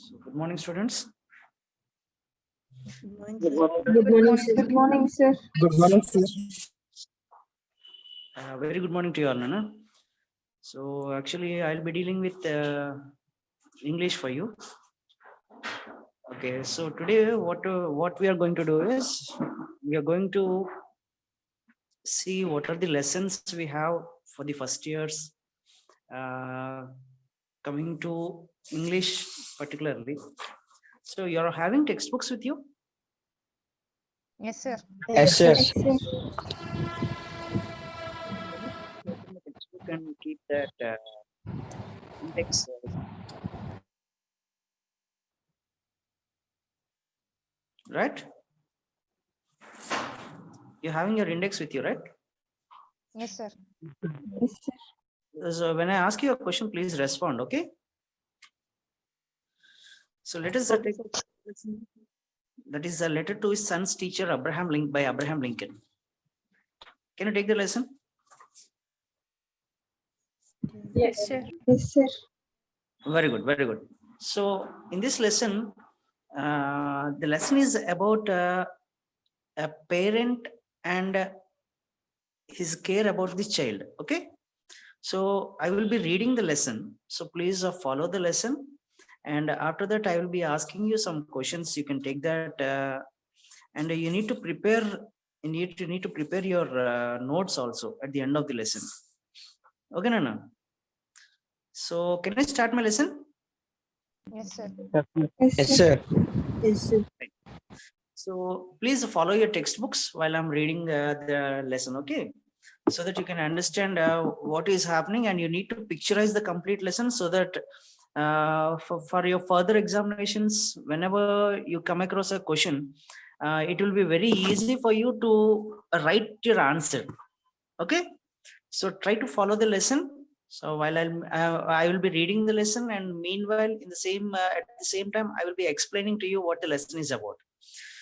So, good morning, students. Good morning. Good morning, sir. Good morning, sir. Good morning, sir. Very good morning to you all, Nana. So, actually, I'll be dealing with English for you. Okay. So today, what we are going to do is we are going to see what are the lessons we have for the first years coming to English particularly. So you are having textbooks with you? Yes, sir. Yes, sir. Yes, sir. Open the textbook and keep that index. Right? You're having your index with you, right? Yes, sir. Yes, sir. So when I ask you a question, please respond, okay? So let us take that is a letter to his son's teacher by Abraham Lincoln. Can you take the lesson? Yes, sir. Yes, sir. Very good, very good. So in this lesson, the lesson is about a parent and his care about the child. Okay. So I will be reading the lesson. So please follow the lesson. And after that, I will be asking you some questions. You can take that, and you need to prepare. You need to prepare your notes also at the end of the lesson. Okay, Nana. So can I start my lesson? Yes, sir. Yes, sir. Yes, sir. So please follow your textbooks while I'm reading the lesson, okay? So that you can understand what is happening, and you need to picturize the complete lesson so that for your further examinations, whenever you come across a question, it will be very easy for you to write your answer. Okay? So try to follow the lesson. So while I will be reading the lesson, and meanwhile, in the same at the same time, I will be explaining to you what the lesson is about.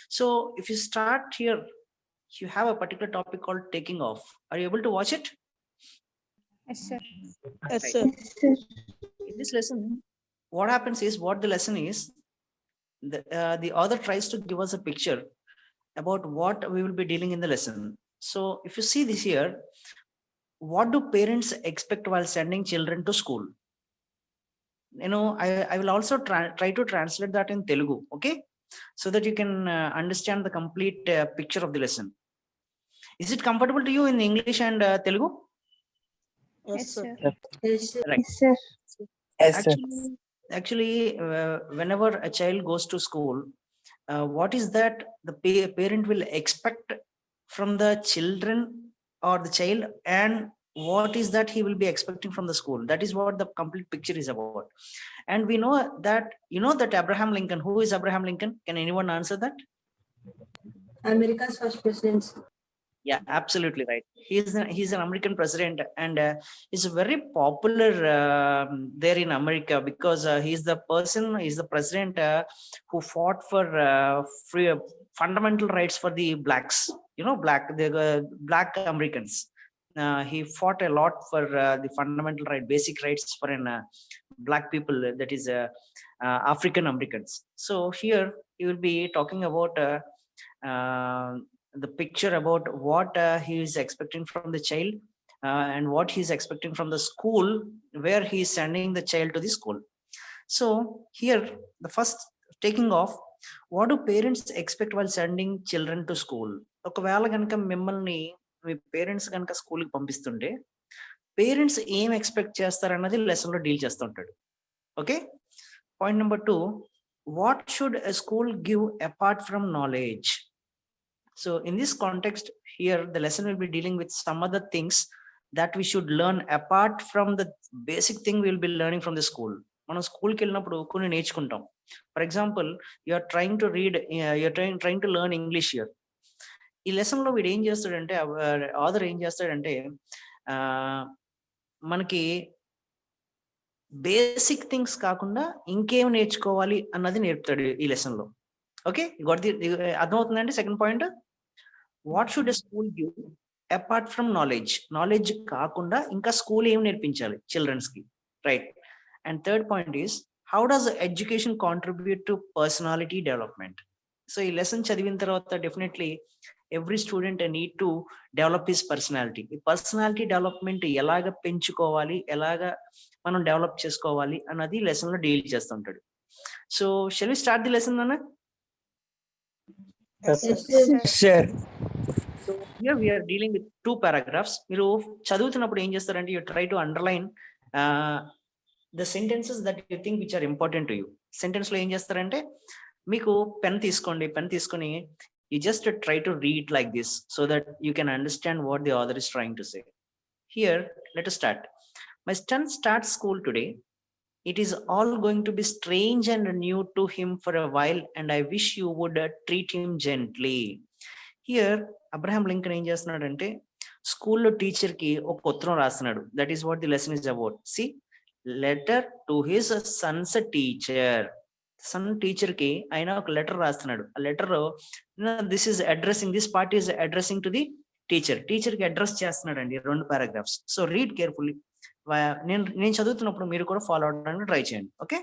So if you start here, you have a particular topic called taking off. Are you able to watch it? Yes, sir. Yes, sir. Yes, sir. In this lesson, what happens is, what the lesson is, the author tries to give us a picture about what we will be dealing in the lesson. So if you see this here, what do parents expect while sending children to school? I will also try to translate that in Telugu, okay? So that you can understand the complete picture of the lesson. Is it comfortable to you in English and Telugu? Yes, sir. Yes, sir. Right. Yes, sir. Yes, sir. Actually, whenever a child goes to school, what is that the parent will expect from the children or the child, and what is that he will be expecting from the school? That is what the complete picture is about. And we know that, that Abraham Lincoln. Who is Abraham Lincoln? Can anyone answer that? America's first president. Yeah, absolutely right. He's an American president, and he's very popular there in America because he's the president who fought for free fundamental rights for the blacks. Black Americans. He fought a lot for the fundamental basic rights for black people. That is African Americans. So here he will be talking about. The picture about what he is expecting from the child and what he's expecting from the school where he is sending the child to the school. So here, the first taking off, what do parents expect while sending children to school? ఒకవేళ కనుక మిమ్మల్ని మీ parents కనుక స్కూల్కి పంపిస్తుంటే parents ఏం expect చేస్తారన్నది lesson లో deal చేస్తుంటాడు. Okay, point number 2, what should a school give apart from knowledge? So in this context, here the lesson will be dealing with some other things that we should learn apart from the basic thing we will be learning from the school. మనం స్కూల్కి వెళ్ళినప్పుడు కొన్ని నేర్చుకుంటాం. For example, you are trying to read, you are trying to learn English year. ఈ lesson లో వీడు ఏం చేస్తాడంటే, ఆథర్ ఏం చేస్తాడంటే, మనకి బేసిక్ థింగ్స్ కాకుండా ఇంకేం నేర్చుకోవాలి అన్నది నేర్పుతాడు ఈ లెసన్ లో. ఓకే, అర్థమవుతుందండి? Second point, what should a school give apart from knowledge? Knowledge కాకుండా ఇంకా స్కూల్ ఏం నేర్పించాలి చిల్డ్రన్స్ కి, right? And third point is, how does education contribute to personality development? So ఈ లెసన్ చదివిన తర్వాత definitely every student need to develop his personality. ఈ personality development ఎలాగ పెంచుకోవాలి, ఎలాగ మనం డెవలప్ చేసుకోవాలి అన్నది లెసన్ లో డీల్ చేస్తుంటాడు. So shall we start the lesson అన్న? Yes, Yes, sir. sir. sir. So here we are dealing with 2 paragraphs. మీరు చదువుతున్నప్పుడు ఏం చేస్తారంటే you try to underline the sentences that you think which are important to you. Sentence లో ఏం చేస్తారంటే మీకు pen తీసుకోండి, పెన్ తీసుకొని you just try to read like this so that you can understand what the author is trying to say. Here, let us start. My son starts school today. It is all going to be strange and new to him for a while, and I wish you would treat him gently. Here, Abraham Lincoln ఏం చేస్తున్నాడంటే స్కూల్లో teacher కి ఒక ఉత్తరం రాస్తున్నాడు. That is what the lesson is about. See, letter to his son's teacher. Son teacher కి ఆయన ఒక లెటర్ రాస్తున్నాడు. ఆ letter this is addressing, this part is addressing to the teacher. Teacher కి అడ్రస్ చేస్తున్నాడు అండి 2 పారాగ్రాఫ్స్. So read carefully. నేను చదువుతున్నప్పుడు మీరు కూడా ఫాలో అవడానికి ట్రై చేయండి. Okay.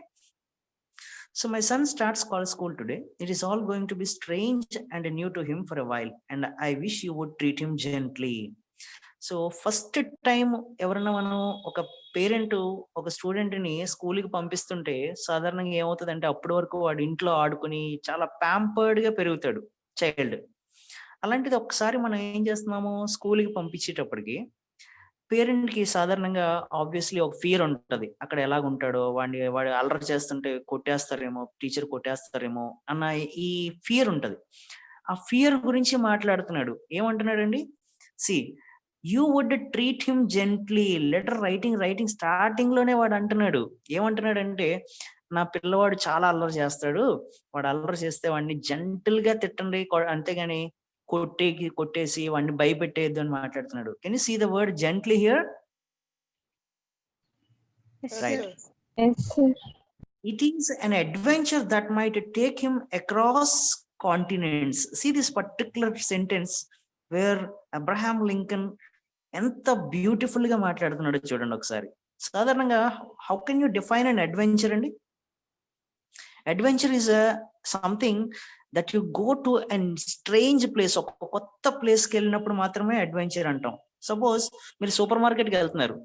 So my son starts school today. It is all going to be strange and new to him for a while, and I wish you would treat him gently. So first time ఎవరన్నా మనం ఒక parent ఒక student ని school కి పంపిస్తుంటే సాధారణంగా ఏమవుతుందంటే అప్పటి వరకు వాడు ఇంట్లో ఆడుకుని చాలా ప్యాంపర్డ్ గా పెరుగుతాడు చైల్డ్. అలాంటిది ఒకసారి మనం ఏం చేస్తున్నాము, స్కూల్ కి పంపించేటప్పటికి పేరెంట్ కి సాధారణంగా ఆబ్వియస్లీ ఒక ఫియర్ ఉంటది. అక్కడ ఎలాగుంటాడో, వాడు అల్లరి చేస్తుంటే కొట్టేస్తారేమో, టీచర్ కొట్టేస్తారేమో అన్న ఈ ఫియర్ ఉంటది. ఆ ఫియర్ గురించి మాట్లాడుతున్నాడు. ఏమంటున్నాడండి? See, you would treat him gently. Letter writing starting లోనే వాడు అంటున్నాడు. ఏమంటున్నాడంటే, నా పిల్లవాడు చాలా అల్లరి చేస్తాడు, వాడు అల్లరి చేస్తే వాడిని జెంటిల్ గా తిట్టండి, అంతేగాని కొట్టేసి వాడిని భయపెట్టేద్దు అని మాట్లాడుతున్నాడు. Can you see the word gently here? Yes, Right. sir. Yes, sir. It is an adventure that might take him across continents. See this particular sentence where Abraham Lincoln ఎంత బ్యూటిఫుల్ గా మాట్లాడుతున్నాడు చూడండి ఒకసారి. సాధారణంగా how can you define an adventure అండి? Adventure is something that you go to and strange place. ఒక కొత్త ప్లేస్కి వెళ్ళినప్పుడు మాత్రమే అడ్వెంచర్ అంటాం. సపోజ్ మీరు సూపర్ మార్కెట్కి వెళ్తున్నారు,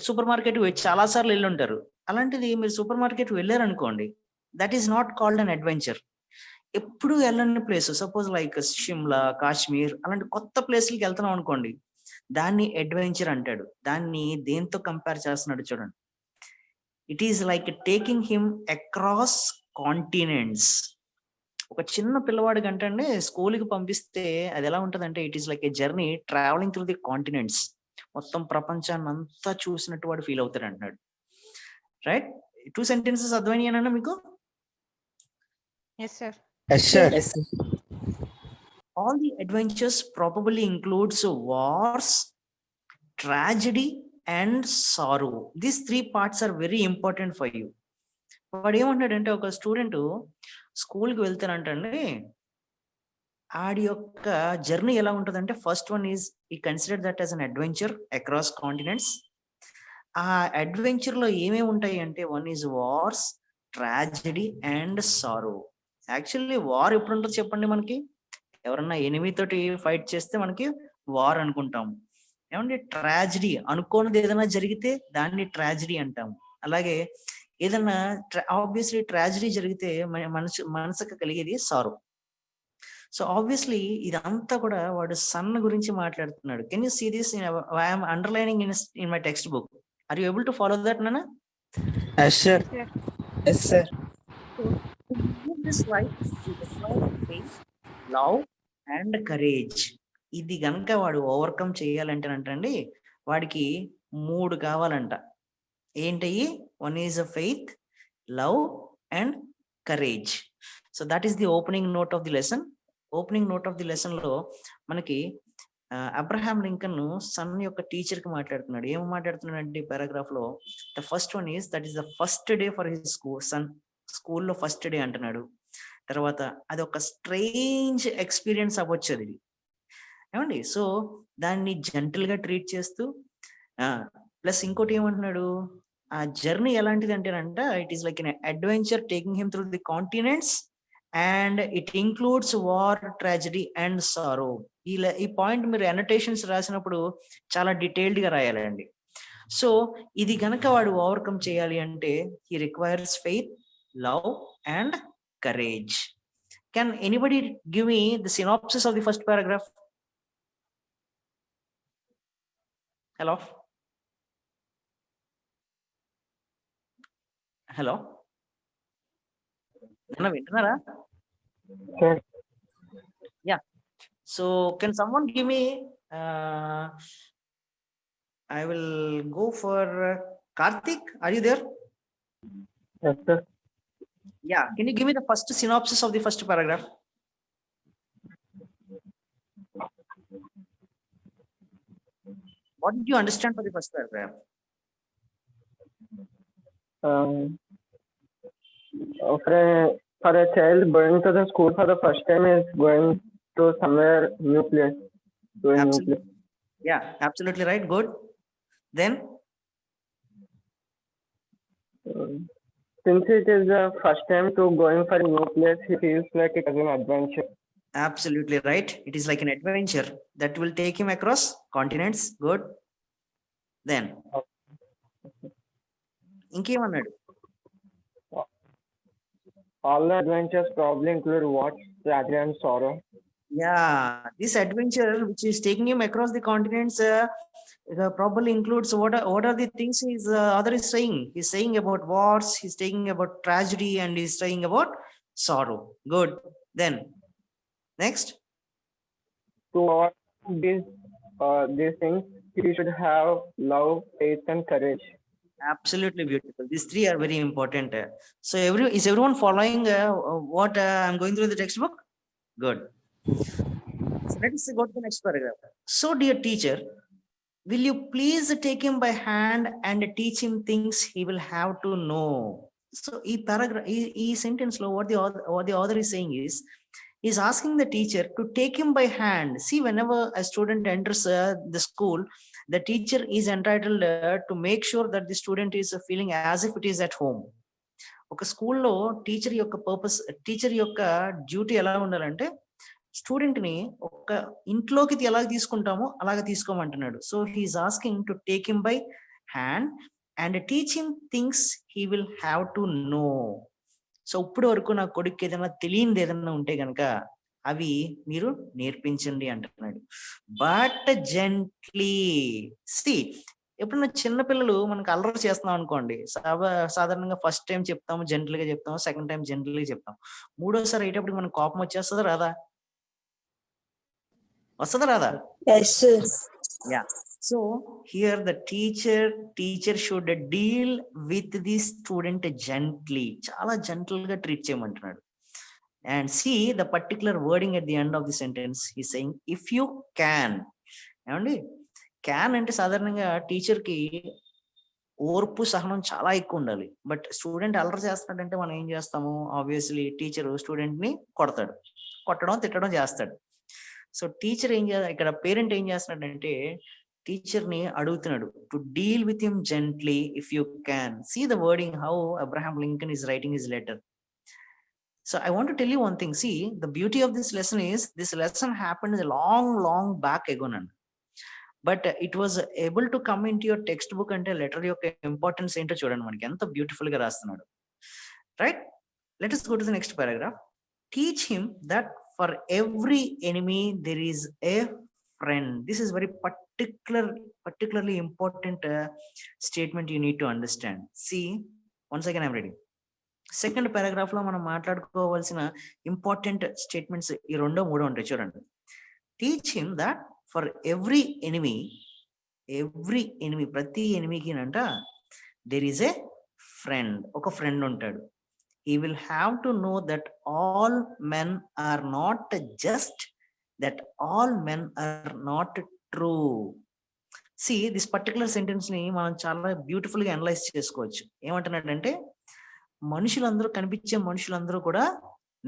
సూపర్ మార్కెట్ చాలా సార్లు వెళ్ళి ఉంటారు. అలాంటిది మీరు సూపర్ మార్కెట్ వెళ్ళారనుకోండి, that is not called an adventure. ఎప్పుడు వెళ్ళని place, suppose like Shimla, Kashmir, అలాంటి కొత్త ప్లేస్లకి వెళ్తున్నాం అనుకోండి, దాన్ని అడ్వెంచర్ అంటాడు. దాన్ని దేంతో కంపేర్ చేస్తున్నాడు చూడండి. It is like taking him across continents. ఒక చిన్న పిల్లవాడి కంటే స్కూల్కి పంపిస్తే అది ఎలా ఉంటదంటే, it is like A journey travelling through the continents. మొత్తం ప్రపంచాన్ని అంతా చూసినట్టు వాడు ఫీల్ అవుతాడు అంటున్నాడు. రైట్? 2 సెంటెన్సెస్ అర్థమయ్యానన్నా మీకు? Yes, sir. Yes, sir. All the adventures probably includes wars, tragedy and sorrow. These 3 parts are very important for you. వాడు ఏమంటాడంటే, ఒక స్టూడెంట్ స్కూల్కి వెళ్తానంటండి, ఆడి యొక్క జర్నీ ఎలా ఉంటుందంటే, ఫస్ట్ వన్ ఈజ్ ఈ consider that as an adventure across continents. ఆ adventure లో ఏమేమి ఉంటాయి అంటే, one is wars, tragedy and sorrow. Actually war ఎప్పుడు ఉంటుంది చెప్పండి? మనకి ఎవరన్నా ఎనిమి తోటి ఫైట్ చేస్తే మనకి వార్ అనుకుంటాము. ఏమంటే ట్రాజడీ, అనుకోనిది ఏదైనా జరిగితే దాన్ని ట్రాజడీ అంటాము. అలాగే ఏదన్నా ఆబ్వియస్లీ ట్రాజడీ జరిగితే మనసుకు కలిగేది సారో. సో ఆబ్వియస్లీ ఇదంతా కూడా వాడు సన్ గురించి మాట్లాడుతున్నాడు. Can you see this? I'm underlining in my text book. Are you able to follow that నాన్న? Yes, sir. Yes, sir. This life faith, love and courage. ఇది గనక వాడు ఓవర్కమ్ చేయాలంటేనంటండి, వాడికి 3 కావాలంట. ఏంటయ్యి? One is a faith, love and courage. So that is the opening note of the lesson. Opening note of the lesson లో మనకి Abraham Lincoln son యొక్క teacher కి మాట్లాడుతున్నాడు. ఏం మాట్లాడుతున్నాడు అంటే పారాగ్రాఫ్ లో, the first one is that is the first day for his son. స్కూల్లో ఫస్ట్ డే అంటున్నాడు. తర్వాత అది ఒక స్ట్రేంజ్ ఎక్స్పీరియన్స్ అవ్వచ్చు అది, ఏమండి? సో దాన్ని జెంటల్ గా ట్రీట్ చేస్తూ, ప్లస్ ఇంకోటి ఏమంటున్నాడు, ఆ జర్నీ ఎలాంటిది అంటేనంట, it is like an adventure taking him through the continents and it includes war, tragedy and sorrow. ఈ పాయింట్ మీరు అనోటేషన్స్ రాసినప్పుడు చాలా డీటెయిల్డ్ గా రాయాలండి. సో ఇది గనక వాడు ఓవర్కమ్ చేయాలి అంటే he requires faith, love and courage. Can anybody give me the synopsis of the first paragraph? Hello hello అన్న వింటున్నారా? Sir. Yeah. So can someone give me I will go for Karthik. Are you there? Yes, sir. Yeah. Can you give me the first synopsis of the first paragraph? What did you understand for the first paragraph? For a child going to the school for the first time is going to somewhere new place. To a new Absolutely. place. Yeah, absolutely right. Good. Then Since it is the first time to going for a new place, he feels like it is an adventure. absolutely right. It is like an adventure that will take him across continents. Good. Then ఇంకేమన్నాడు? All the adventures probably include what, tragedy and sorrow. Yeah, this adventure which is taking him across the continents probably includes what are the things his other is saying. He's saying about wars, he's saying about tragedy, and he's saying about sorrow. Good. Then next. To overcome these things, he should have love, faith, and courage. Absolutely beautiful. These three are very important. So is everyone following what I'm going through in the textbook? Good. So let us go to the next paragraph. So dear teacher, will you please take him by hand and teach him things he will have to know? So paragraph, sentence lo what the author is saying is asking the teacher to take him by hand. See, whenever a student enters the school, the teacher is entitled to make sure that the student is feeling as if it is at home. ఒక స్కూల్లో teacher యొక్క purpose, teacher యొక్క duty ఎలా ఉండాలంటే student ని ఒక ఇంట్లోకి ఎలా తీసుకుంటామో అలాగ తీసుకోమంటున్నాడు. So he is asking to take him by hand and teach him things he will have to know. So ఇప్పుడు వరకు నా కొడుకు ఏదైనా తెలియనిది ఏదైనా ఉంటే గనక అవి మీరు నేర్పించండి అంటున్నాడు. But gently. సి, ఎప్పుడన్నా చిన్నపిల్లలు మనకు అల్లరి చేస్తున్నాం అనుకోండి, సాధారణంగా ఫస్ట్ టైం చెప్తాము జెంట్లీగా చెప్తాము, సెకండ్ టైం జెంట్లీగా చెప్తాం, మూడోసారి అయ్యేటప్పుడు మనకు కోపం వచ్చేస్తుందా రాదా? వస్తుందా రాదా? Yes, sir. Yeah. So here the teacher should deal with the student gently. చాలా gentle గా ట్రీట్ చేయమంటున్నాడు. And see the particular wording at the end of the sentence. He's saying if you can. ఏమండి, can అంటే సాధారణంగా teacher కి ఓర్పు సహనం చాలా ఎక్కువ ఉండాలి. బట్ స్టూడెంట్ అల్లరి చేస్తున్నాడంటే మనం ఏం చేస్తాము? ఆబ్వియస్లీ టీచర్ స్టూడెంట్ ని కొడతాడు, కొట్టడం తిట్టడం చేస్తాడు. సో టీచర్ ఇక్కడ పేరెంట్ ఏం చేస్తున్నాడంటే టీచర్ ని అడుగుతున్నాడు to deal with him gently if you can. See the wording how Abraham Lincoln is writing his letter. So I want to tell you one thing. See, the beauty of this lesson is this lesson happened a long back ago, but it was able to come into your textbook ante letter yokka importance ento chudandi manaki enta beautiful ga rastunnadu, right? Let us go to the next paragraph. Teach him that for every enemy there is a friend. This is very particularly important statement you need to understand. See, once again I'm reading. Second paragraph లో మనం మాట్లాడుకోవాల్సిన important statements ఈ రెండో మూడో ఉంటాయి చూడండి. Teach him that for every enemy, ప్రతి ఎనిమికి అంట దేర్ ఈస్ ఏ ఫ్రెండ్, ఒక ఫ్రెండ్ ఉంటాడు. He will have to know that all men are not just, that all men are not true. See, this particular sentence ని మనం చాలా beautiful గా analyse చేసుకోవచ్చు. ఏమంటున్నాడంటే మనుషులందరూ, కనిపించే మనుషులందరూ కూడా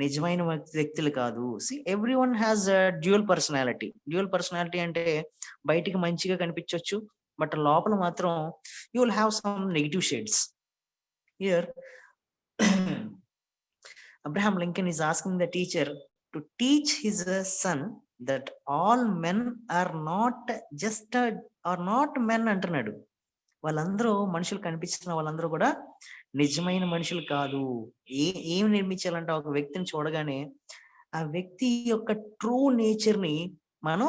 నిజమైన వ్యక్తులు కాదు. See, everyone has dual personality. Dual personality అంటే బయటికి మంచిగా కనిపించవచ్చు, బట్ లోపల మాత్రం you will have some negative shades. Here Abraham Lincoln is asking the teacher to teach his son that all men are not just are not men అంటున్నాడు. వాళ్ళందరూ మనుషులు కనిపిస్తున్న వాళ్ళందరూ కూడా నిజమైన మనుషులు కాదు. ఏం నిర్మించాలంటే ఒక వ్యక్తిని చూడగానే ఆ వ్యక్తి యొక్క ట్రూ నేచర్ ని మనం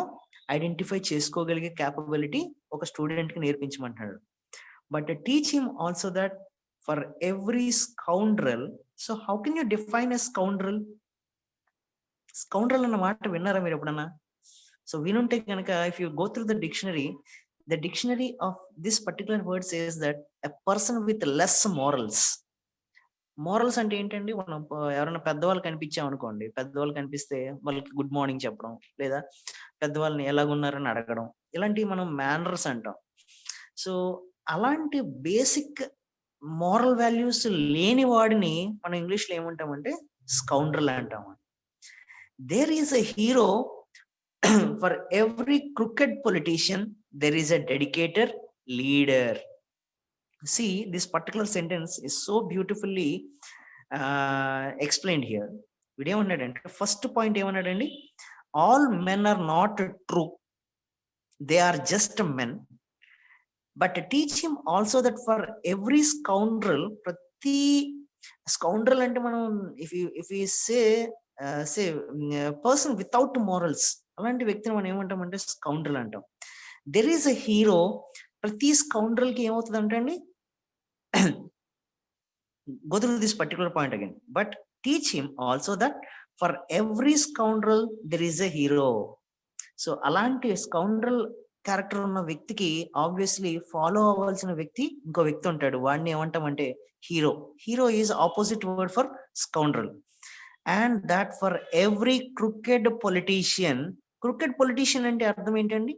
ఐడెంటిఫై చేసుకోగలిగే క్యాపబిలిటీ ఒక స్టూడెంట్ కి నేర్పించమంటున్నాడు. But teach him also that for every scoundrel. So how can you define a scoundrel? Scoundrel అన్న మాట విన్నారా మీరు ఎప్పుడన్నా? సో వినుంటే కనుక if you go through the dictionary, the dictionary of this particular word says that a person with less morals. Morals అంటే ఏంటండి? మనం ఎవరైనా పెద్దవాళ్ళు కనిపించాం అనుకోండి, పెద్దవాళ్ళు కనిపిస్తే వాళ్ళకి గుడ్ మార్నింగ్ చెప్పడం, లేదా పెద్దవాళ్ళని ఎలాగున్నారని అడగడం, ఇలాంటివి మనం మేనర్స్ అంటాం. సో అలాంటి బేసిక్ మోరల్ వాల్యూస్ లేని వాడిని మనం ఇంగ్లీష్ లో ఏమంటామంటే స్కౌండ్రల్ అంటాం. There is a hero for every crooked politician there is a dedicated leader. See, this particular sentence is so beautifully explained here. Video ఏమన్నాడంటే, ఫస్ట్ పాయింట్ ఏమన్నాడండి? All men are not true, they are just men. But teach him also that for every scoundrel, ప్రతి scoundrel అంటే మనం if you say person without morals, అలాంటి వ్యక్తిని మనం ఏమంటామంటే scoundrel అంటాం. There is a hero. ప్రతి స్కౌండ్రల్ కి ఏమవుతుంది అంటే అండి, go through this particular point again, but teach him also that for every scoundrel there is a hero. So అలాంటి స్కౌండ్రల్ క్యారెక్టర్ ఉన్న వ్యక్తికి ఆబ్వియస్లీ ఫాలో అవ్వాల్సిన వ్యక్తి ఇంకో వ్యక్తి ఉంటాడు, వాడిని ఏమంటామంటే hero. Hero is opposite word for scoundrel. And that for every crooked politician. Crooked politician అంటే అర్థం ఏంటండి?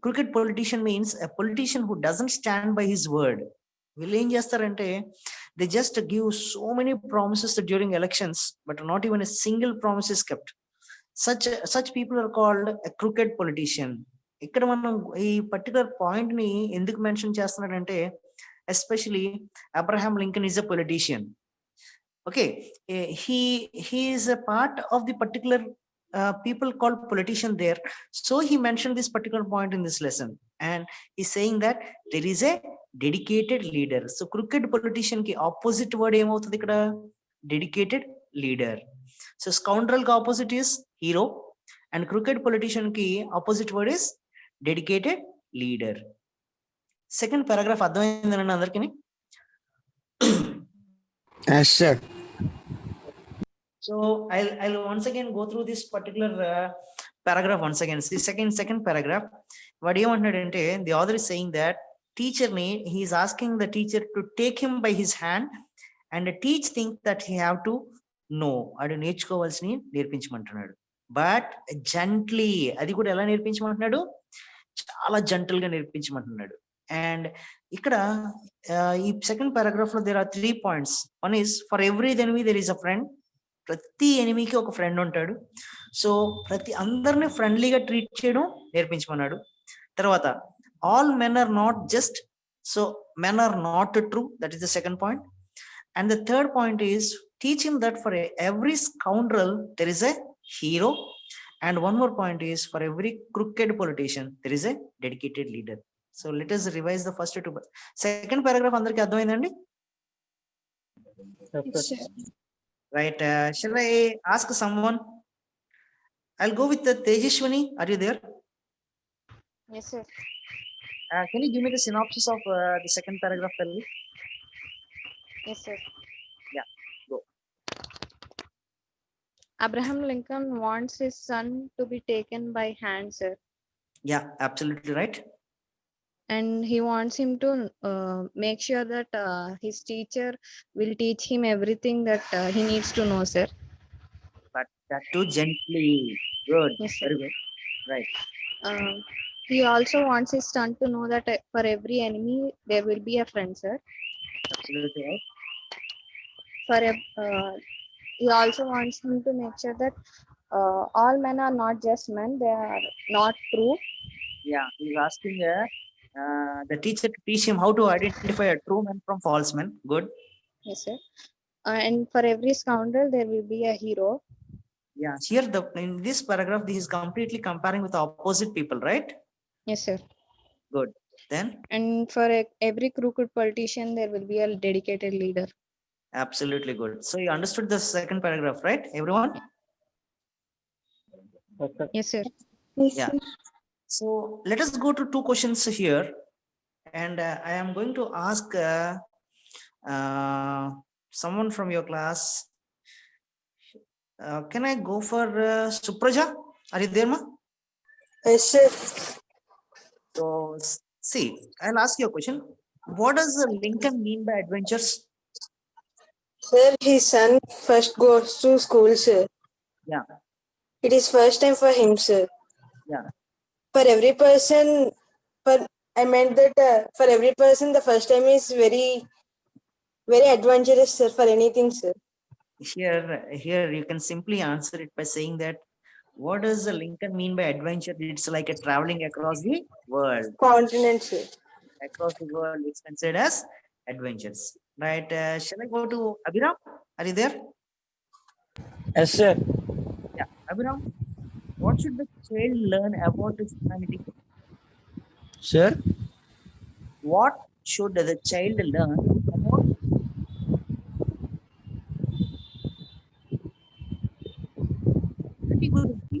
Crooked politician means a politician who doesn't stand by his word. వీళ్ళు ఏం చేస్తారంటే they just give so many promises during elections but not even a single promise is kept. such people are called a crooked politician. ఇక్కడ మనం ఈ particular point ని ఎందుకు mention చేస్తున్నాడంటే, especially Abraham Lincoln is a politician. Okay, he is a part of the particular people called politician there. So he mentioned this particular point in this lesson and he's saying that there is a dedicated leader. So crooked politician ki opposite word em avutadi ikkada? Dedicated leader. So scoundrel ki opposite is hero and crooked politician ki opposite word is dedicated leader. Second paragraph అర్థమైందండి అందరికీ? Yes, sir. So I'll once again go through this particular paragraph once again. See, second paragraph. What ఏమంటున్నాడంటే, the author is saying that teacher ni, he is asking the teacher to take him by his hand and teach things that he have to know. అది నేర్చుకోవాల్సి నేర్పించమంటున్నాడు. But gently, అది కూడా ఎలా నేర్పించమంటున్నాడు? చాలా gentle గా నేర్పించమంటున్నాడు. And ఇక్కడ ఈ second paragraph లో there are 3 points. One is for every enemy there is a friend. ప్రతి ఎనిమీకి ఒక ఫ్రెండ్ ఉంటాడు. సో ప్రతి అందరిని ఫ్రెండ్లీగా ట్రీట్ చేయడం నేర్పించమన్నాడు. తర్వాత all men are not just, so men are not true, that is the second point. And the third point is teach him that for every scoundrel there is a hero, and one more point is for every crooked politician there is a dedicated leader. So let us revise the first two. Second paragraph andarki ardhamaindandi? Yes, sir. Right, shall I ask someone? I'll go with the Tejashwani. Are you there? Yes, sir. Can you give me the synopsis of the second paragraph, tell me? Yes, sir. Yeah, go. Abraham Lincoln wants his son to be taken by hand, sir. Yeah, absolutely right. And he wants him to make sure that his teacher will teach him everything that he needs to know, sir. But that too gently. Good. Yes, sir. Very good. Right. He also wants his son to know that for every enemy there will be a friend, sir. Absolutely right. He also wants him to make sure that all men are not just men, they are not true. Yeah, he's asking the teacher to teach him how to identify a true man from false man. Good. Yes, sir. And for every scoundrel, there will be a hero. Yeah, here in this paragraph, this is completely comparing with the opposite people, right? Yes, sir. Good. Then And for every crooked politician, there will be a dedicated leader. absolutely good. So you understood the second paragraph, right, everyone? Yes, sir. Yes, sir. Yeah. So let us go to two questions here, and I am going to ask someone from your class. Can I go for Supraja? Are you there, ma? Yes, sir. So see, I'll ask you a question. What does Lincoln mean by adventures? Sir, his son first goes to school, sir. Yeah. It is first time for him, sir. Yeah. For every person, I meant that for every person, the first time is very, very adventurous, sir, for anything, sir. Here you can simply answer it by saying that what does the Lincoln mean by adventure? It's like a traveling across the world. Continent, sir. Across the world, it's considered as adventures, right? Shall I go to Abhiram? Are you there? Yes, sir. Yeah, Abhiram, what should the child learn about his humanity? Sir, What should the child learn about humanity గురించి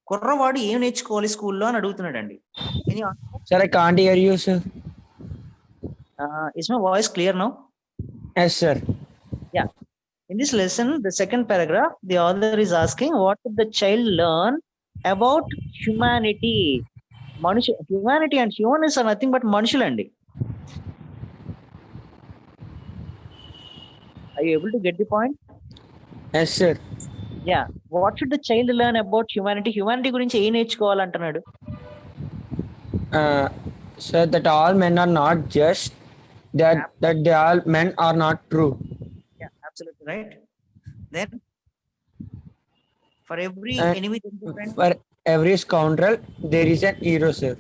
కుర్రవాడు ఏం నేర్చుకోవాలి స్కూల్లో అని అడుగుతున్నాడండి. sir, I can't hear you, sir. Is my voice clear now? Yes, sir. Yeah. In this lesson, the second paragraph, the author is asking what did the child learn about humanity? Humanity and humans are nothing but manushulanడి. Are you able to get the point? Yes, sir. Yeah. What should the child learn about humanity? Humanity గురించి ఏం నేర్చుకోవాలంటున్నాడు? Sir, that all men are not just, that they all men are not true. Yeah, absolutely right. Then for every And enemy, there is a friend. for every scoundrel, there is an hero, sir.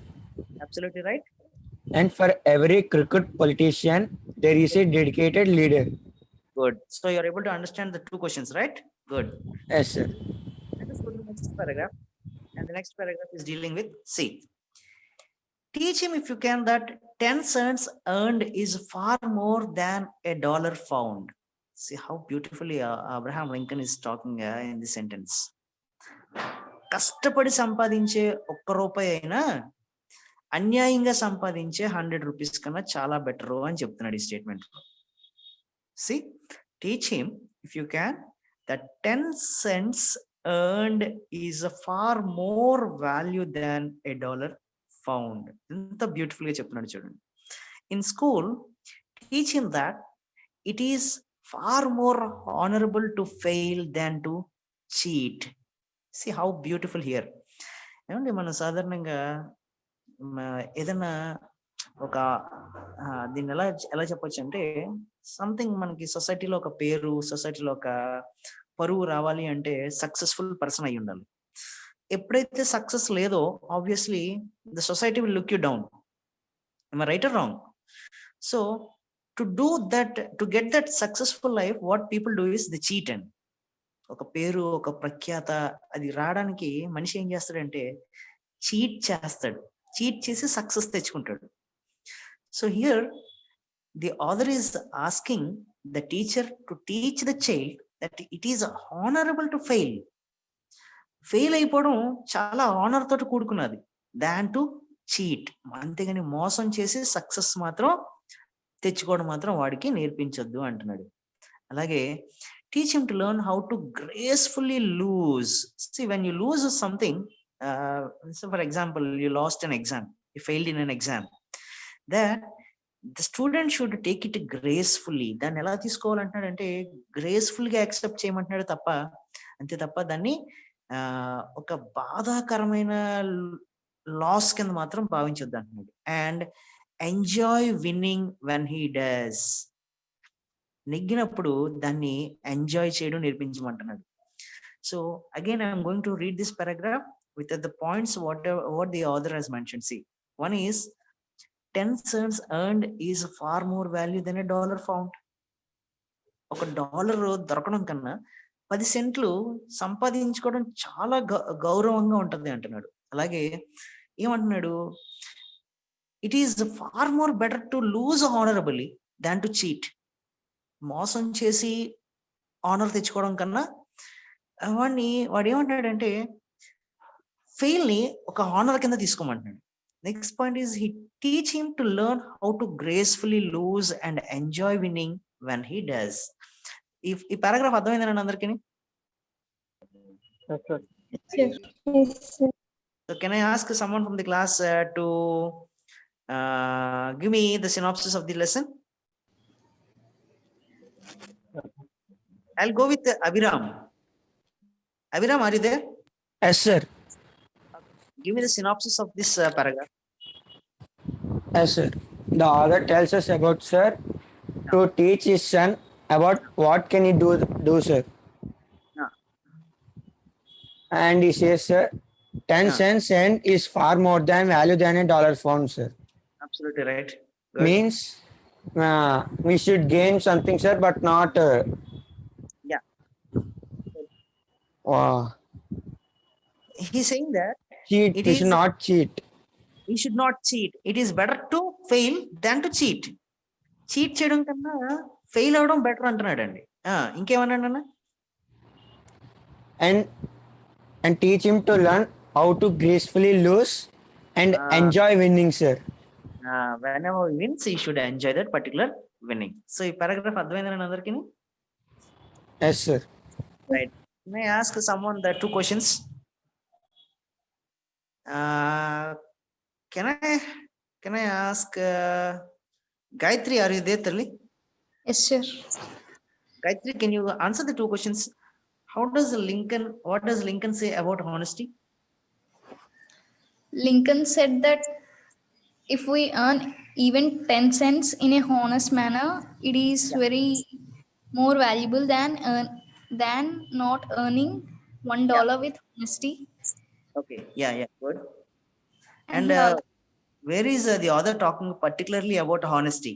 Absolutely right. And for every crooked politician, there is a dedicated leader. Good. So you're able to understand the two questions, right? Good. Yes, sir. Let us go to the next paragraph. And the next paragraph is dealing with C. Teach him if you can that 10 cents earned is far more than $1 found. See how beautifully Abraham Lincoln is talking in this sentence. కష్టపడి సంపాదించే ₹1 అయినా అన్యాయంగా సంపాదించే 100 rupees కన్నా చాలా better అని చెప్తున్నాడు ఈ statement. See, teach him if you can that 10 cents earned is a far more value than $1 found. ఎంత బ్యూటిఫుల్ గా చెప్తున్నాడు చూడండి. In school, teach him that it is far more honorable to fail than to cheat. See how beautiful here. ఏమంటే మనం సాధారణంగా ఏదైనా ఒక దీన్ని ఎలా చెప్పొచ్చు అంటే సంథింగ్ మనకి సొసైటీలో ఒక పేరు, సొసైటీలో ఒక పరువు రావాలి అంటే సక్సెస్ఫుల్ పర్సన్ అయి ఉండాలి. ఎప్పుడైతే సక్సెస్ లేదో obviously the society will look you down. Am I right or wrong? So to do that, to get that successful life, what people do is they cheat. And ఒక పేరు, ఒక ప్రఖ్యాత అది రావడానికి మనిషి ఏం చేస్తాడంటే చీట్ చేస్తాడు. చీట్ చేసి సక్సెస్ తెచ్చుకుంటాడు. So here the author is asking the teacher to teach the child that it is honorable to fail. Fail అయిపోవడం చాలా ఆనర్ తోటి కూడుకున్నది దాన్ టు చీట్. అంతేగాని మోసం చేసి సక్సెస్ మాత్రం తెచ్చుకోవడం మాత్రం వాడికి నేర్పించొద్దు అంటున్నాడు. అలాగే teach him to learn how to gracefully lose. See, when you lose something, so for example, you lost an exam, you failed in an exam, that the student should take it gracefully. దాన్ని ఎలా తీసుకోవాలంటున్నాడంటే graceful గా accept చేయమంటున్నాడు తప్ప, అంతే తప్ప దాన్ని ఒక బాధాకరమైన లాస్ కింద మాత్రం భావించొద్దు అంటున్నాడు. And enjoy winning when he does. నెగ్గినప్పుడు దాన్ని ఎంజాయ్ చేయడం నేర్పించమంటున్నాడు. So again I'm going to read this paragraph with the points what the author has mentioned. See, one is 10 cents earned is far more value than a dollar found. ఒక dollar దొరకడం కన్నా 10 సెంట్లు సంపాదించుకోవడం చాలా గౌరవంగా ఉంటుంది అంటున్నాడు. అలాగే ఏమంటున్నాడు, it is far more better to lose honourably than to cheat. మోసం చేసి ఆనర్ తెచ్చుకోవడం కన్నా వాడు ఏమంటాడంటే ఫెయిల్ ని ఒక ఆనర్ కింద తీసుకోమంటున్నాడు. Next point is he teach him to learn how to gracefully lose and enjoy winning when he does. ఈ పారాగ్రాఫ్ అర్థమైందండి అందరికీ? Yes, sir. So can I ask someone from the class to give me the synopsis of the lesson? I'll go with Abhiram. Abhiram, are you there? Yes, sir. Give me the synopsis of this paragraph. Yes, sir. The author tells us about, sir, to teach his son about what can he do, sir. Yeah. And he says, sir, 10 Yeah. cents and is far more than value than a dollar found, sir. Absolutely right. Good. Means we should gain something, sir, but not. Yeah. He's saying that Cheat. It We should is- not cheat. we should not cheat. It is better to fail than to cheat. Cheat చేయడం కన్నా fail అవడం better అంటున్నాడండి. ఇంకేమన్నాడు అన్న? And teach him to learn how to gracefully lose and enjoy winning, sir. Whenever he wins, he should enjoy that particular winning. So ఈ paragraph అర్థమైందండి అందరికీ? Yes, sir. Right. May I ask someone the 2 questions? Can I ask Gayatri, are you there, Tali? Yes, sir. Gayatri, can you answer the 2 questions? What does Lincoln say about honesty? Lincoln said that if we earn even 10 cents in a honest manner, it is very more valuable than not earning $1 with honesty. Okay, yeah, good. And And he where is the author talking particularly about honesty?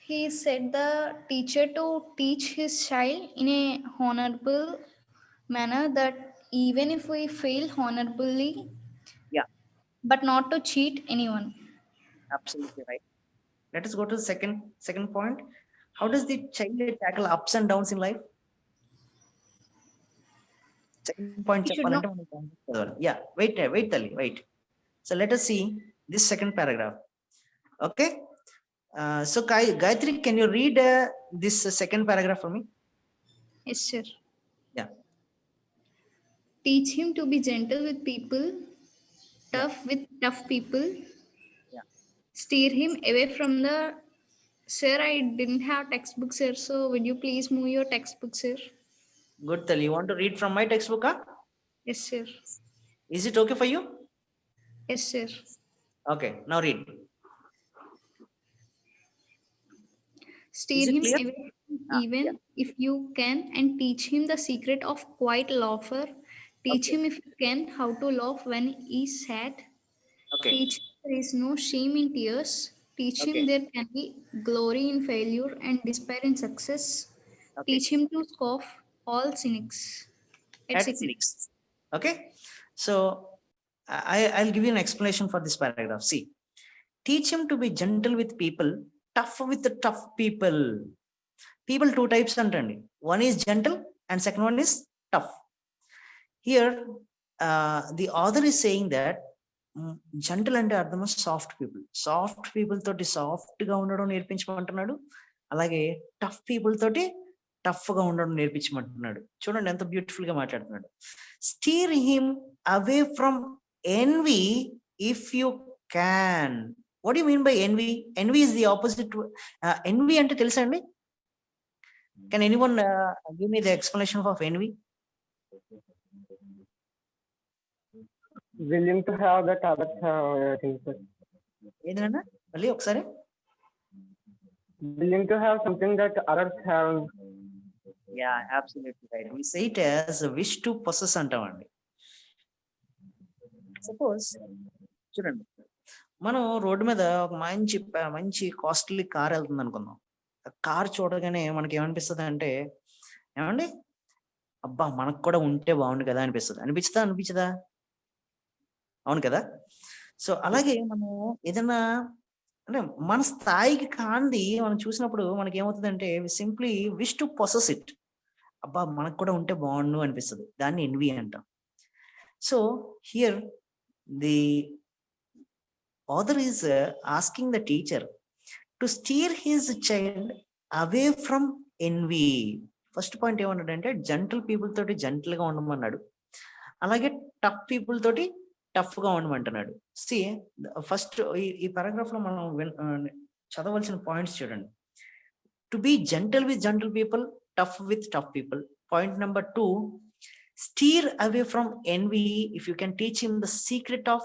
He said the teacher to teach his child in a honorable manner, that even if we fail honorably, Yeah. but not to cheat anyone. Absolutely right. Let us go to the second point. How does the child tackle ups and downs in life? Second point He should చెప్పాలంటే మనం చదవాలి. Yeah, wait Tali, wait. So let us see this second paragraph. Okay. So Gayatri, can you read this second paragraph for me? Yes, sir. Yeah. Teach him to be gentle with people, tough with tough people. Yeah. Steer him away from the. Sir, I didn't have textbook, sir. So would you please move your textbook, sir? Good, Tali. You want to read from my textbook? Huh? Yes, sir. Is it okay for you? Yes, sir. Okay, now read. Steer it him clear? away even if you can, and teach him the secret of quiet laughter. Teach Okay. him if you can how to laugh when he is sad. Okay. Teach him there is no shame in tears. Teach Okay. him there can be glory in failure and despair in success. Okay. Teach him to scoff all cynics. At cynics. Okay. So I'll give you an explanation for this paragraph. See, teach him to be gentle with people, tough with the tough people. People 2 types antandi. One is gentle and second one is tough. Here the author is saying that gentle అంటే అర్థం soft people తోటి soft గా ఉండడం నేర్పించమంటున్నాడు. అలాగే tough people తోటి tough గా ఉండడం నేర్పించమంటున్నాడు. చూడండి ఎంత బ్యూటిఫుల్ గా మాట్లాడుతున్నాడు. Steer him away from envy if you can. What you mean by envy? Envy is the opposite. Envy అంటే తెలుసా అండి? Can anyone give me the explanation of envy? Willing to have that others have, I think, sir. ఏదైనా మళ్ళీ ఒకసారి. Willing to have something that others have. Yeah, absolutely right. We say it as a wish to possess అంటామండి. Suppose చూడండి, మనం road మీద ఒక మంచి costly car వెళ్తుంది అనుకుందాం. కార్ చూడగానే మనకి ఏమనిపిస్తుంది అంటే, ఏమండి అబ్బా మనకు కూడా ఉంటే బాగుండు కదా అనిపిస్తుంది. అనిపించదా? అవును కదా. సో అలాగే మనం ఏదైనా అంటే మన స్థాయికి కాంది మనం చూసినప్పుడు మనకి ఏమవుతుందంటే simply wish to possess it. అబ్బా మనకు కూడా ఉంటే బాగుండు అనిపిస్తుంది. దాన్ని ఎన్వి అంటాం. So here the author is asking the teacher to steer his child away from envy. First point ఏమన్నాడంటే జెంటల్ పీపుల్ తోటి జెంటల్ గా ఉండమన్నాడు, అలాగే టఫ్ పీపుల్ తోటి టఫ్ గా ఉండమంటున్నాడు. సి ఫస్ట్ ఈ పారాగ్రాఫ్ లో మనం చదవలసిన పాయింట్స్ చూడండి. To be gentle with gentle people, tough with tough people. Point number 2, steer away from envy if you can teach him the secret of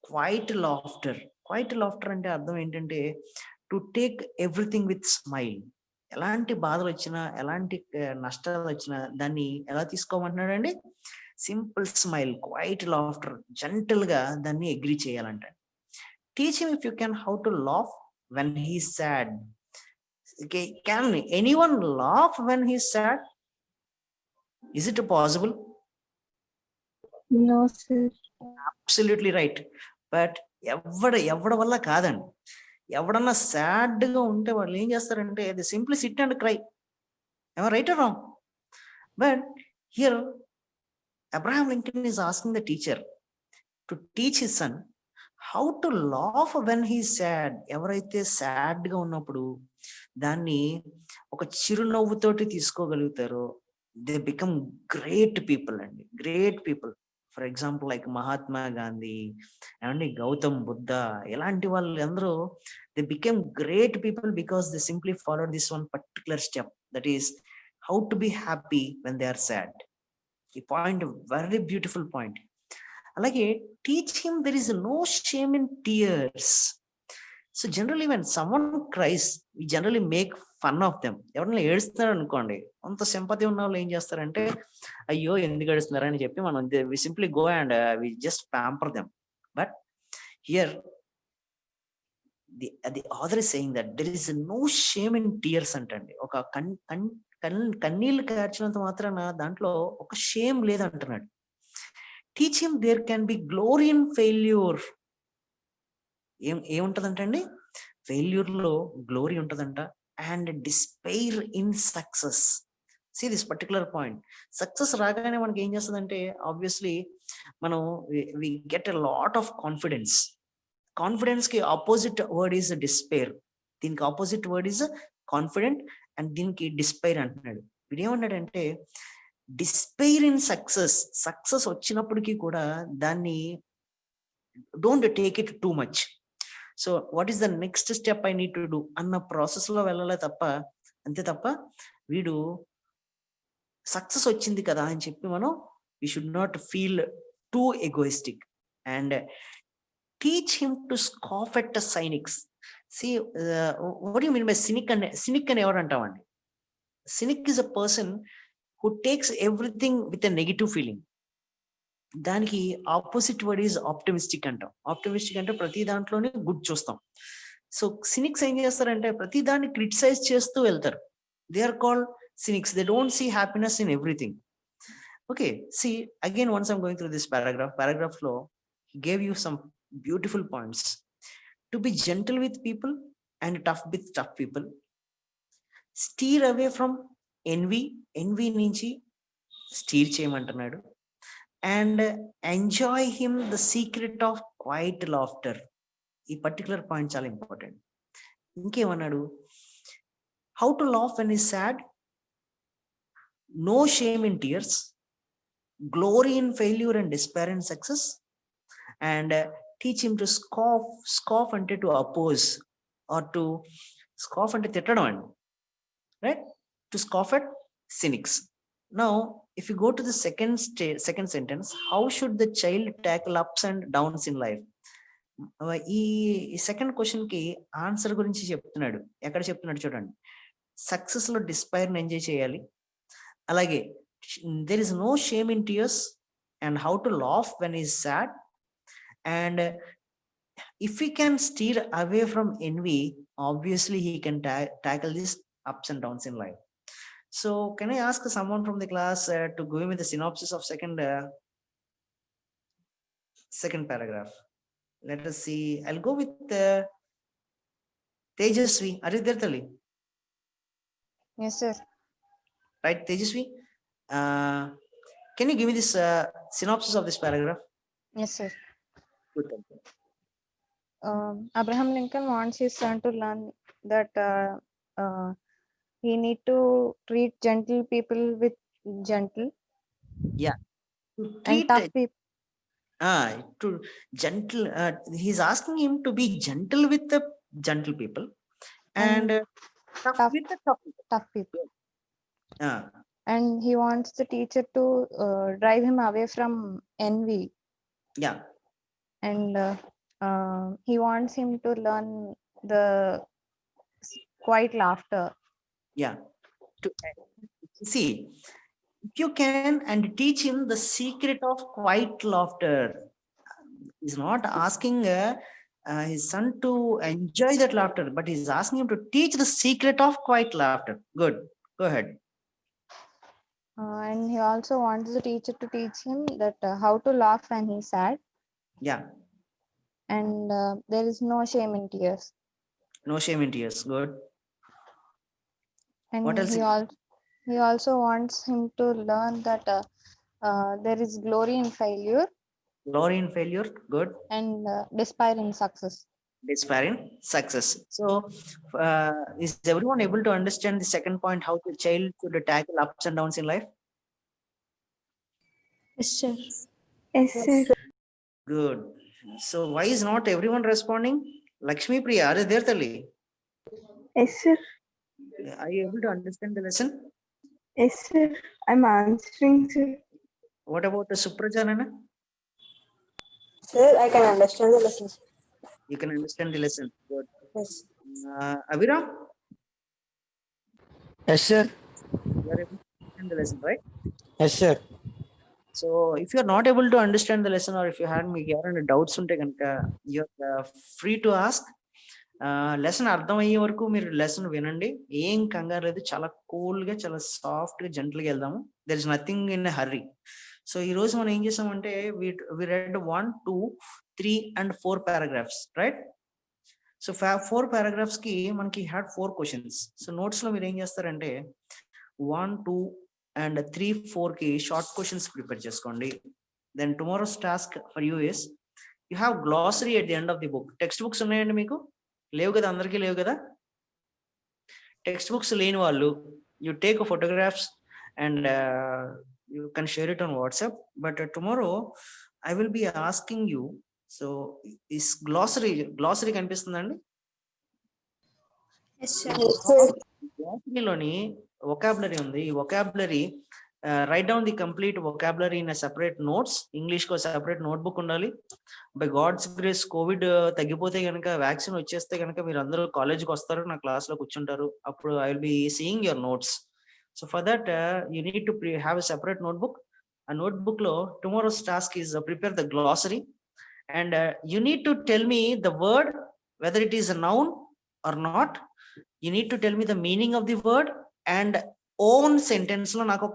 quiet laughter. Quiet laughter అంటే అర్థం ఏంటంటే to take everything with smile. ఎలాంటి బాధలు వచ్చినా, ఎలాంటి నష్టాలు వచ్చినా దాన్ని ఎలా తీసుకోమంటున్నాడండి? Simple smile, quiet laughter, gentle గా దాన్ని అగ్రీ చేయాలంట. Teach him if you can how to laugh when he sad. Can anyone laugh when he sad? Is it possible? No, sir. Absolutely right. But ఎవడి వల్ల కాదండి. ఎవడన్నా sad గా ఉంటే వాళ్ళు ఏం చేస్తారంటే అది సింప్లీ సిట్ అండ్ క్రై. ఏమో right are wrong? But here Abraham Lincoln is asking the teacher to teach his son how to laugh when he sad. ఎవరైతే సాడ్ గా ఉన్నప్పుడు దాన్ని ఒక చిరునవ్వుతోటి తీసుకోగలుగుతారో దే బికమ్ గ్రేట్ పీపుల్ అండి, great people. For example like Mahatma Gandhi అండి, గౌతమ్ బుద్ధ, ఇలాంటి వాళ్ళు అందరూ they became great people because they simply followed this one particular step, that is how to be happy when they are sad. ఈ point very beautiful point. అలాగే teach him there is no shame in tears. So generally when someone cries we generally make fun of them. ఎవరైనా ఏడుస్తున్నారు అనుకోండి, అంత sympathy ఉన్న వాళ్ళు ఏం చేస్తారంటే అయ్యో ఎందుకు ఏడుస్తున్నారు అని చెప్పి మనం we simply go and we just pamper them. But here the author is saying that there is no shame in tears అంటండి. ఒక కన్నీళ్లు కార్చినంత మాత్రాన దాంట్లో ఒక షేమ్ లేదంటున్నాడు. Teach him there can be glory in failure. ఏముంటదంటండి? ఫెయిల్యూర్ లో గ్లోరీ ఉంటదంట. And despair in success. See this particular point. Success రాగానే మనకి ఏం చేస్తుందంటే ఆబ్వియస్లీ మనం we get a lot of confidence. Confidence కి ఆపోజిట్ వర్డ్ ఈజ్ డిస్పైర్. దీనికి opposite word is confident and దీనికి డిస్పైర్ అంటున్నాడు. వీడు ఏమన్నాడంటే డిస్పైర్ ఇన్ సక్సెస్. సక్సెస్ వచ్చినప్పటికీ కూడా దాన్ని don't take it too much. So what is the next step I need to do అన్న ప్రాసెస్ లో వెళ్ళాలి తప్ప, అంతే తప్ప వీడు సక్సెస్ వచ్చింది కదా అని చెప్పి మనం we should not feel two egoistic. And teach him to scarf at sciences. See what you mean by cynic? Cynic అని ఎవరు అంటామండి? Cynic is a person who takes everything with a negative feeling. దానికి opposite word is optimistic అంటాం. Optimistic అంటే ప్రతి దాంట్లోనే good చూస్తాం. So సినిక్స్ ఏం చేస్తారంటే ప్రతి దాన్ని క్రిటిసైజ్ చేస్తూ వెళ్తారు. They are called cynics. They don't see happiness in everything. Okay, see again once I'm going through this paragraph flow, he gave you some beautiful points. To be gentle with people and tough with tough people. Steer away from envy. Envy nunchi steer cheyamantunnadu. And enjoy him the secret of quiet laughter. ఈ particular point చాలా important. ఇంకేమన్నాడు? How to laugh when is sad, no shame in tears, glory in failure and despair in success, and teach him to scoff ante to oppose, or to scoff ante tittadam and right, to scoff at cynics. Now if you go to the second sentence, how should the child tackle ups and downs in life? ఈ second question కి answer గురించి చెప్తున్నాడు. ఎక్కడ చెప్తున్నాడు చూడండి. Success లో despair ని enjoy చేయాలి, అలాగే there is no shame in tears, and how to laugh when he is sad, and if he can steer away from envy, obviously he can tackle these ups and downs in life. So can I ask someone from the class to give me the synopsis of second paragraph? Let us see. I'll go with Tejasvi. Are you there, Tali? Yes, sir. Right, Tejasvi? Can you give me this synopsis of this paragraph? Yes, sir. Good, thank you. Abraham Lincoln wants his son to learn that he need to treat gentle people with gentle To and treat tough people. to gentle. He's asking him to be gentle with the gentle people and tough tough- with the tough people. Tough people. Ah, And he wants the teacher to drive him away from envy, yeah. and he wants him to learn the quiet laughter. Yeah. To see, if you can and teach him the secret of quiet laughter. He's not asking his son to enjoy that laughter, but he's asking him to teach the secret of quiet laughter. Good. Go ahead. And he also wants the teacher to teach him that how to laugh when he's sad, Yeah. and there is no shame in tears. No shame in tears. Good. And What else? he also wants him to learn that there is glory in failure Glory in failure. Good. and despair in success. Despair in success. So, is everyone able to understand the second point? How the child should tackle ups and downs in life? Yes, sir. Yes, sir. Good. So, why is not everyone responding? Lakshmi Priya, are you there, Tali? Yes, sir. Are you able to understand the lesson? Yes, sir. I'm answering, sir. What about the Suprajanana? Sir, I can understand the lesson. You can understand the lesson. Good. Yes. Avira, Yes, sir. you are able to understand the lesson, right? Yes, sir. So, if you are not able to understand the lesson, or if you had any doubts, you're free to ask. Lesson అర్థమయ్యే వరకు మీరు lesson వినండి. ఏం కంగారు లేదు, చాలా cool గా, చాలా సాఫ్ట్ గా, జెంటల్ గా వెళ్దాము. There is nothing in hurry. So ఈ రోజు మనం ఏం చేసామంటే we read 1, 2, 3 and 4 paragraphs, right? So 4 paragraphs కి మనకి హ్యాడ్ 4 క్వశ్చన్స్. సో నోట్స్ లో మీరు ఏం చేస్తారంటే 1, 2 and 3, 4 కి షార్ట్ క్వశ్చన్స్ ప్రిపేర్ చేసుకోండి. Then tomorrow's task for you is you have glossary at the end of the book. Text books ఉన్నాయండి మీకు? లేవు కదా, అందరికీ లేవు కదా. టెక్స్ట్ బుక్స్ లేని వాళ్ళు you take photographs and you can share it on WhatsApp. But tomorrow I will B asking you. So is glossary కనిపిస్తుందండి? Yes, sir. గ్లాసరీలోని వొకాబులరీ ఉంది. ఈ vocabulary right down the complete vocabulary in separate notes. English co separate notebook ఉండాలి. By God's grace Covid తగ్గిపోతే కనుక, vaccine వచ్చేస్తే కనుక మీరు అందరూ కాలేజ్కి వస్తారు, నా క్లాస్ లో కూర్చుంటారు. అప్పుడు I will be seeing your notes. So for that you need to have a separate notebook. ఆ నోట్బుక్ లో tomorrow's task is prepare the glossary and you need to tell me the word whether it is a noun or not. You need to tell me the meaning of the word and own sentence లో నాకు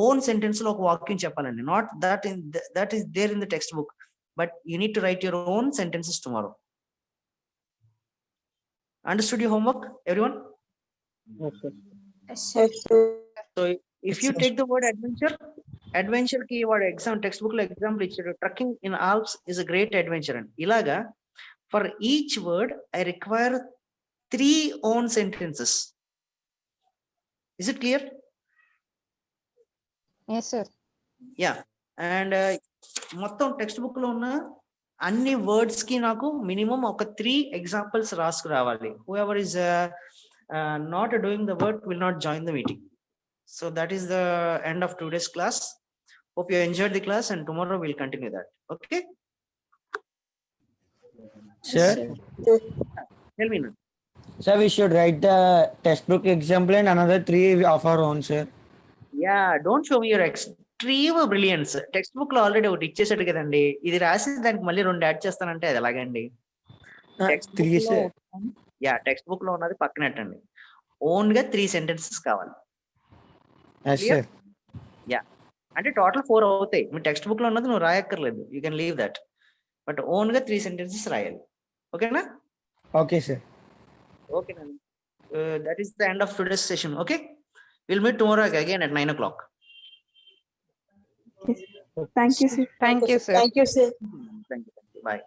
own sentence లో ఒక వాక్యం చెప్పాలండి. Not that is there in the text book, but you need to right your own sentences tomorrow. Understood your homework everyone? Yes, sir. So if you take the word adventure ki word exam textbook lo example icharu, trekking in Alps is a great adventure. And ilaga for each word I require 3 own sentences. Is it clear? Yes, sir. Yeah. And మొత్తం text book లో ఉన్న అన్ని words కి నాకు minimum ఒక 3 examples రాసుకు రావాలి. whoever is not doing the work will not join the meeting. So that is the end of today's class. Hope you enjoyed the class and tomorrow we'll continue that. Okay? Sir, Tell me now. sir, we should write the textbook example and another 3 of our own, sir. Yeah, don't show me your extreme brilliance. Text book లో already ఒకటి ఇచ్చేసాడు కదండి, ఇది రాసి దానికి మళ్ళీ 2 add చేస్తానంటే అది ఎలాగండి? టెక్స్ట్ Three, బుక్ లో sir. టెక్స్ట్ బుక్ లో ఉన్నది పక్కనట్టండి. ఓన్ గా 3 sentences కావాలి. Yes, Clear? sir. అంటే టోటల్ 4 అవుతాయి. మీ టెక్స్ట్ బుక్ లో ఉన్నది నువ్వు రాయక్కర్లేదు. You can leave that. But own గా 3 sentences రాయాలి. ఓకేనా? Okay, sir. Okay, Nani. That is the end of today's session. Okay, we'll meet tomorrow again at 9 o'clock. Yes. Thank you, sir. Thank you, sir. Thank you, sir. Thank you. Bye.